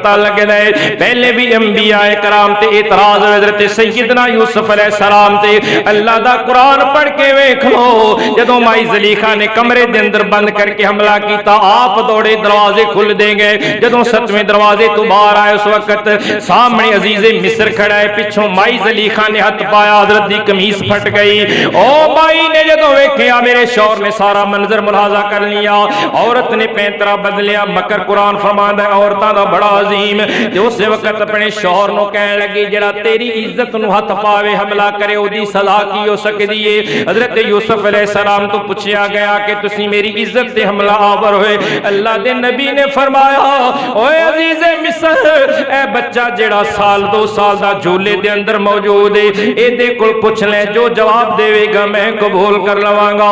پتہ لگدا ہے پہلے بھی انبیاء کرام تے اعتراض حضرت سیدنا یوسف علیہ السلام تے اللہ دا قرآن پڑھ کے ویکھ لو جدوں مائی زلیخا نے کمرے دے اندر بند کر کے حملہ کیتا آپ دوڑے دروازے کھل دے گئے جدوں 7ویں دروازے تو باہر آئے اس وقت سامنے عزیز مصر کھڑا ہے پچھوں مائی زلیخا نے ہاتھ پایا حضرت دی قمیص پھٹ گئی او مائی نے جدوں ویکھیا میرے شوہر نے سارا منظر ملاحظہ کر لیا عورت نے پینترا بدلیا مکر قرآن فرماندا ہے عورتاں دا بڑا عظیم تے اس وقت اپنے شوہر نو کہن لگی جڑا تیری عزت نو ہاتھ پاوے حملہ کرے او دی سزا کی ہو سکدی ہے حضرت یوسف علیہ السلام تو پوچھیا گیا کہ تسی میری عزت تے حملہ آور ہوئے اللہ دے نبی نے فرمایا اوے عزیز مصر اے بچہ جڑا سال 2 سال دا جھولے دے اندر موجود ہے اے دے کول پوچھ لیں جو جواب دے گا میں قبول کر لواں گا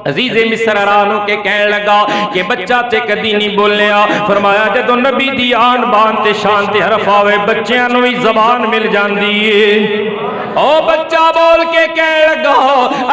عزیز مصر حیران ہو کے کہنے لگا کہ بچہ تے کدی نہیں بولیا فرمایا جدوں نبی دی آن بان تے شان تے حرف آوے بچیاں نوں ہی زبان مل جاندی ہے او بچہ بول کے کہنے لگا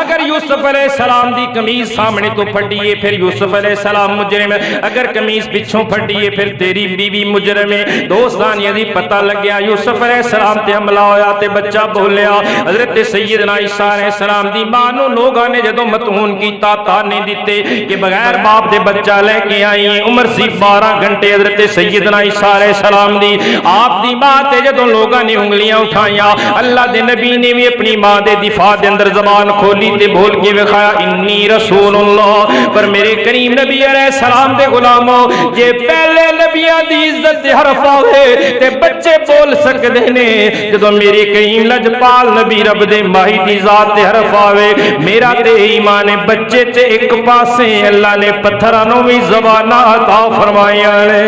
اگر یوسف علیہ السلام دی قمیض سامنے تو پھٹی ہے پھر یوسف علیہ السلام مجرم ہے اگر قمیض پیچھوں پھٹی ہے پھر تیری بیوی مجرم ہے دوستان یعنی پتہ لگ گیا یوسف علیہ السلام تے حملہ ہویا تے بچہ بولیا حضرت سیدنا عیسیٰ علیہ السلام دی ماں نوں لوگاں نے جدوں متعون کیتا تانے دیتے کہ بغیر باپ دے بچہ لے کے آئی ہیں عمر سی 12 گھنٹے حضرت سیدنا عیسیٰ علیہ السلام دی آپ دی ماں تے جدوں لوگاں نے انگلیاں اٹھائیاں اللہ دے نبی نے بھی اپنی ماں دے دفاع دے اندر زبان کھولی تے بول کے وکھایا انی رسول اللہ پر میرے کریم نبی علیہ السلام دے غلاموں جے پہلے نبیاں دی عزت دے حرف آوے تے بچے بول سکدے نے جدوں میرے کریم لجپال نبی رب دے ماہی دی ذات دے حرف آوے میرا تے ایمان بچے تے ایک پاسے اللہ نے پتھراں نوں وی زباناں عطا فرمائیاں نے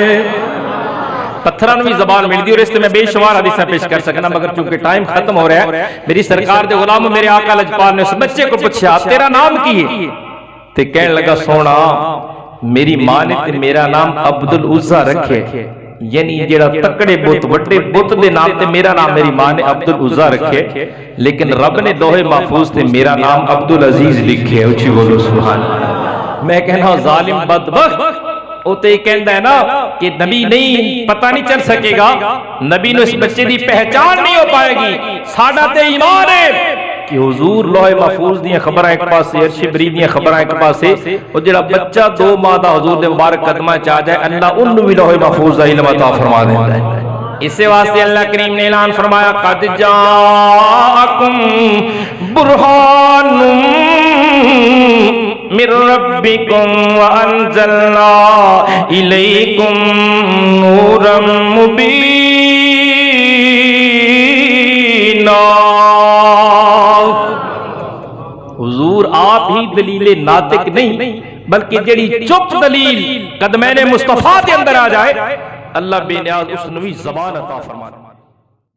پتھراں نوں بھی زبان مل دی اور اس سے میں بے شمار حدیثیں پیش کر سکنا مگر چونکہ ٹائم ختم ہو رہا ہے میری سرکار دے غلاموں میرے آقا لجپال نے اس بچے کو پوچھا تیرا نام کی ہے تے کہنے لگا سونا میری ماں نے تے میرا نام عبدالعزہ رکھے یعنی جڑا تکڑے بت وڈے بت دے نام تے میرا نام میری ماں نے عبدالعزہ رکھے لیکن رب نے لوح محفوظ تے میرا نام عبدالعزیز لکھے اچھی بولو سبحان اللہ میں کہنا ہوں ظالم بدبخت اوتے ہی کہندا ہے نا کہ نبی نہیں پتہ نہیں چل سکے گا نبی نو اس بچے دی پہچان نہیں ہو پائے گی ساڈا تے ایمان ہے کہ حضور لوح محفوظ دیاں خبراں ایک پاسے عرش بری دیاں خبراں ایک پاسے او جڑا بچہ 2 ماہ دا حضور دے مبارک قدماں چ آ جائے اللہ انہوں بھی لوح محفوظ دا علم عطا فرما دیندا ہے اس واسطے اللہ کریم نے اعلان فرمایا قد جاءکم برہان من ربکم وانزلنا الیکم نورا مبینا حضور آپ ہی دلیل ناطق نہیں بلکہ جڑی چپ دلیل قدمین مصطفیٰ کے اندر آ جائے اللہ بے نیاز اس نوی زبان عطا فرماتا